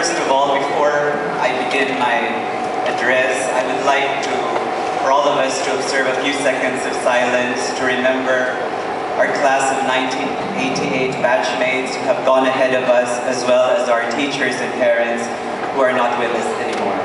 first of all, before I begin my address, I would like for all of us to observe a few seconds of silence to remember our class of 1988 batchmates who have gone ahead of us, as well as our teachers and parents who are not with us anymore.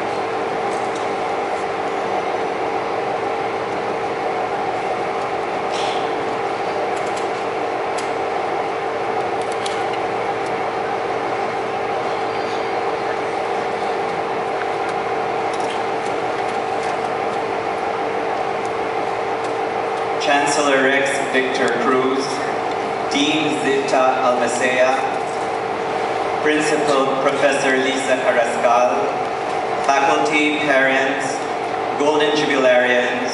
Chancellor Rex Victor Cruz, Dean Zita Albacea, Principal Professor Lisa Carrascal, faculty, parents, Golden Jubilarians,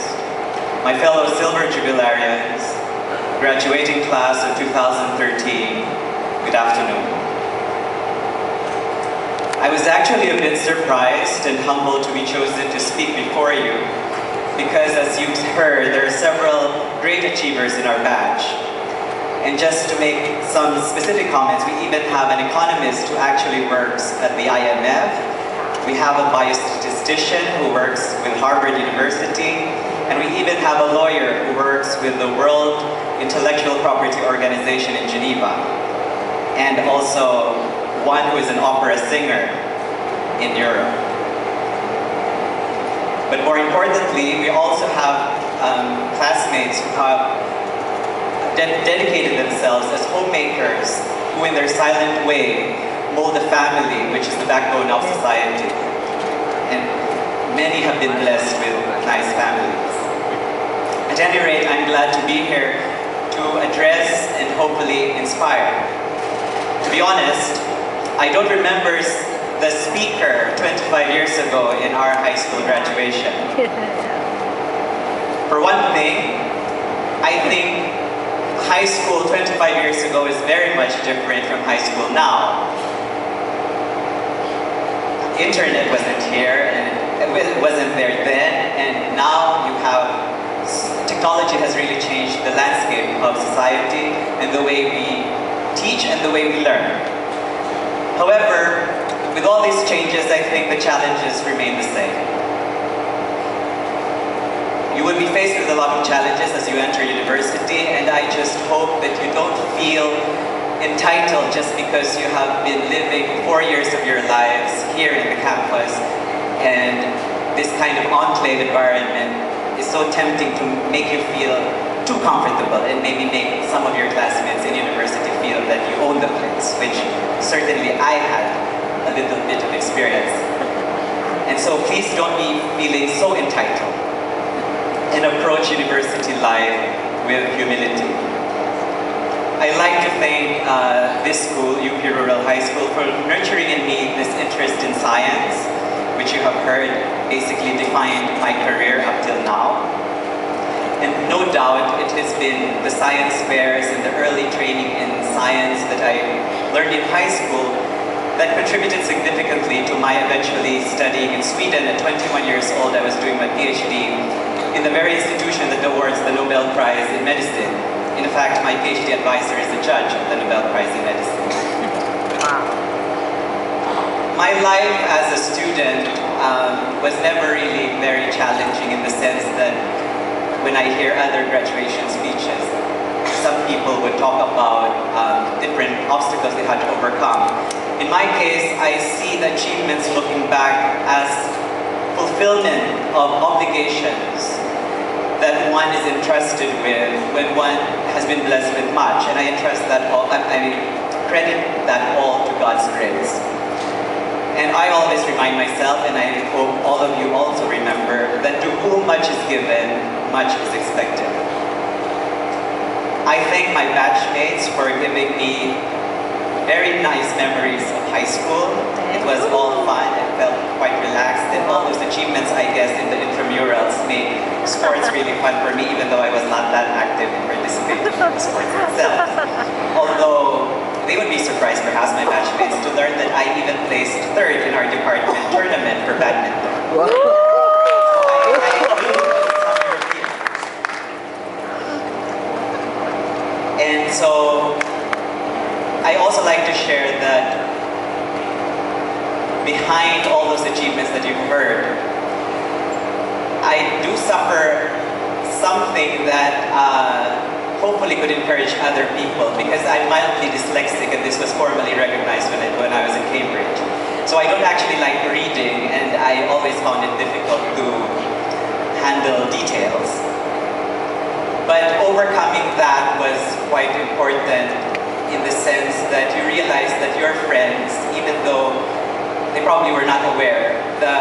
my fellow Silver Jubilarians, graduating class of 2013, good afternoon. I was actually a bit surprised and humbled to be chosen to speak before you, because as you've heard, there are several great achievers in our batch. And just to make some specific comments, we even have an economist who actually works at the IMF. We have a biostatistician who works with Harvard University. And we even have a lawyer who works with the World Intellectual Property Organization in Geneva. And also one who is an opera singer in Europe. But more importantly, we also have classmates who have dedicated themselves as homemakers who in their silent way mold the family, which is the backbone of society. And many have been blessed with nice families. At any rate, I'm glad to be here to address and hopefully inspire. To be honest, I don't remember the speaker 25 years ago in our high school graduation. For one thing, I think high school 25 years ago is very much different from high school now. Internet wasn't here, and it wasn't there then, and now you have, technology has really changed the landscape of society and the way we teach and the way we learn. However, with all these changes, I think the challenges remain the same. You would be faced with a lot of challenges as you enter university, and I just hope that you don't feel entitled just because you have been living 4 years of your lives here in the campus, and this kind of enclave environment is so tempting to make you feel too comfortable and maybe make some of your classmates in university feel that you own the place, which certainly I had a little bit of experience. And so please don't be feeling so entitled, and approach university life with humility. I'd like to thank this school, UP Rural High School, for nurturing in me this interest in science, which you have heard basically defined my career up till now. And no doubt it has been the science fairs and the early training in science that I learned in high school that contributed significantly to my eventually studying in Sweden. At 21 years old, I was doing my PhD in the very institution that awards the Nobel Prize in Medicine. In fact, my PhD advisor is the judge of the Nobel Prize in Medicine. My life as a student was never really very challenging, in the sense that when I hear other graduation speeches, some people would talk about different obstacles they had to overcome. In my case, I see the achievements looking back as fulfillment of obligations that one is entrusted with when one has been blessed with much. And I entrust that all, I credit that all to God's grace. And I always remind myself, and I hope all of you also remember, that to whom much is given, much is expected. I thank my batchmates for giving me very nice memories of high school. It was all fun, I felt quite relaxed, and all those achievements, I guess, in the intramurals made sports really fun for me, even though I was not that active in participating in the sports itself. Although, they would be surprised, perhaps, my batchmates, to learn that I even placed third in our department tournament for badminton. And so, I also like to share that behind all those achievements that you've heard, I do suffer something that hopefully could encourage other people, because I'm mildly dyslexic, and this was formally recognized when I was in Cambridge. So I don't actually like reading, and I always found it difficult to handle details. But overcoming that was quite important, in the sense that you realize that your friends, even though they probably were not aware, the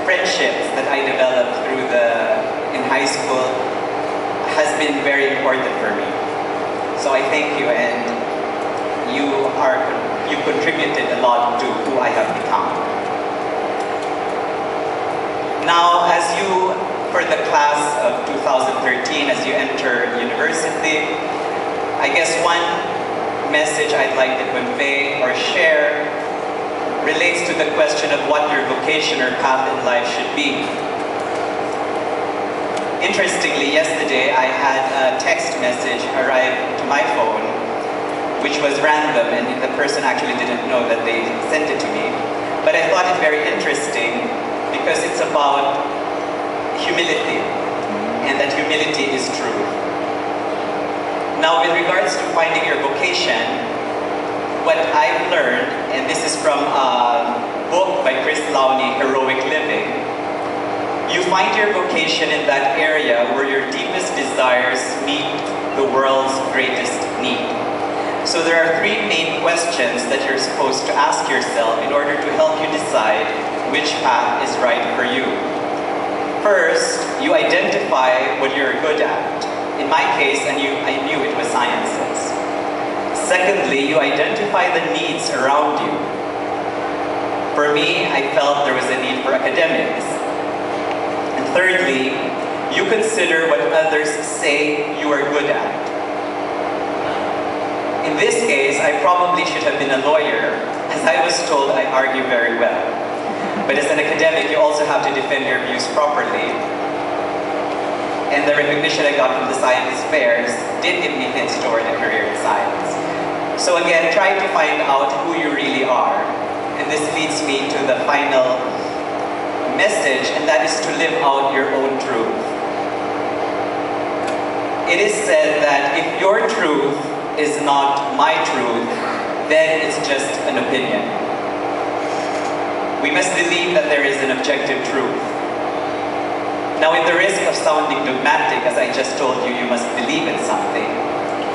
friendships that I developed in high school has been very important for me. So I thank you, and you contributed a lot to who I have become. Now, for the class of 2013, as you enter university, I guess one message I'd like to convey or share relates to the question of what your vocation or path in life should be. Interestingly, yesterday I had a text message arrive to my phone, which was random, and the person actually didn't know that they sent it to me. But I thought it very interesting because it's about humility, and that humility is truth. Now, with regards to finding your vocation, what I've learned, and this is from a book by Chris Lowney, Heroic Living, you find your vocation in that area where your deepest desires meet the world's greatest need. So there are three main questions that you're supposed to ask yourself in order to help you decide which path is right for you. First, you identify what you're good at. In my case, I knew it was sciences. Secondly, you identify the needs around you. For me, I felt there was a need for academics. And thirdly, you consider what others say you are good at. In this case, I probably should have been a lawyer, as I was told I argue very well. But as an academic, you also have to defend your views properly. And the recognition I got from the science fairs did give me hints toward a career in science. So again, try to find out who you really are. And this leads me to the final message, and that is to live out your own truth. It is said that if your truth is not my truth, then it's just an opinion. We must believe that there is an objective truth. Now, in the risk of sounding dogmatic, as I just told you, you must believe in something,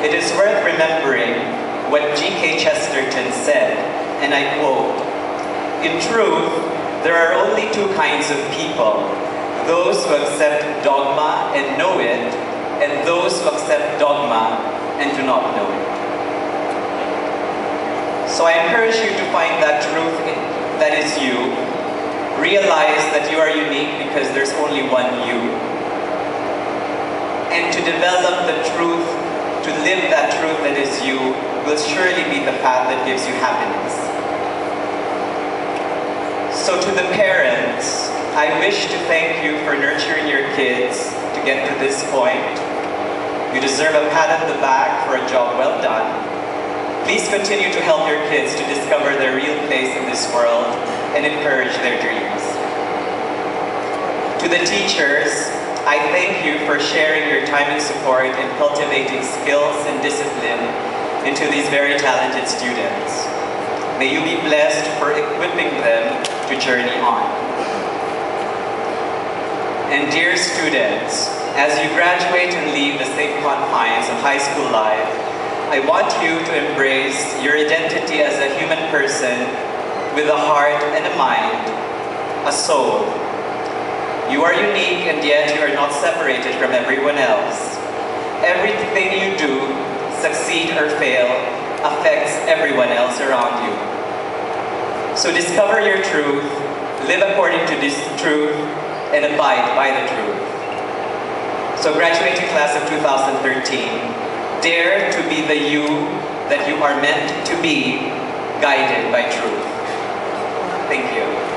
it is worth remembering what G.K. Chesterton said, and I quote, "In truth, there are only two kinds of people, those who accept dogma and know it, and those who accept dogma and do not know it." So I encourage you to find that truth that is you. Realize that you are unique because there's only one you. And to develop the truth, to live that truth that is you, will surely be the path that gives you happiness. So to the parents, I wish to thank you for nurturing your kids to get to this point. You deserve a pat on the back for a job well done. Please continue to help your kids to discover their real place in this world and encourage their dreams. To the teachers, I thank you for sharing your time and support in cultivating skills and discipline into these very talented students. May you be blessed for equipping them to journey on. And dear students, as you graduate and leave the safe confines of high school life, I want you to embrace your identity as a human person with a heart and a mind, a soul. You are unique, and yet you are not separated from everyone else. Everything you do, succeed or fail, affects everyone else around you. So discover your truth, live according to this truth, and abide by the truth. So graduating class of 2013, dare to be the you that you are meant to be, guided by truth. Thank you.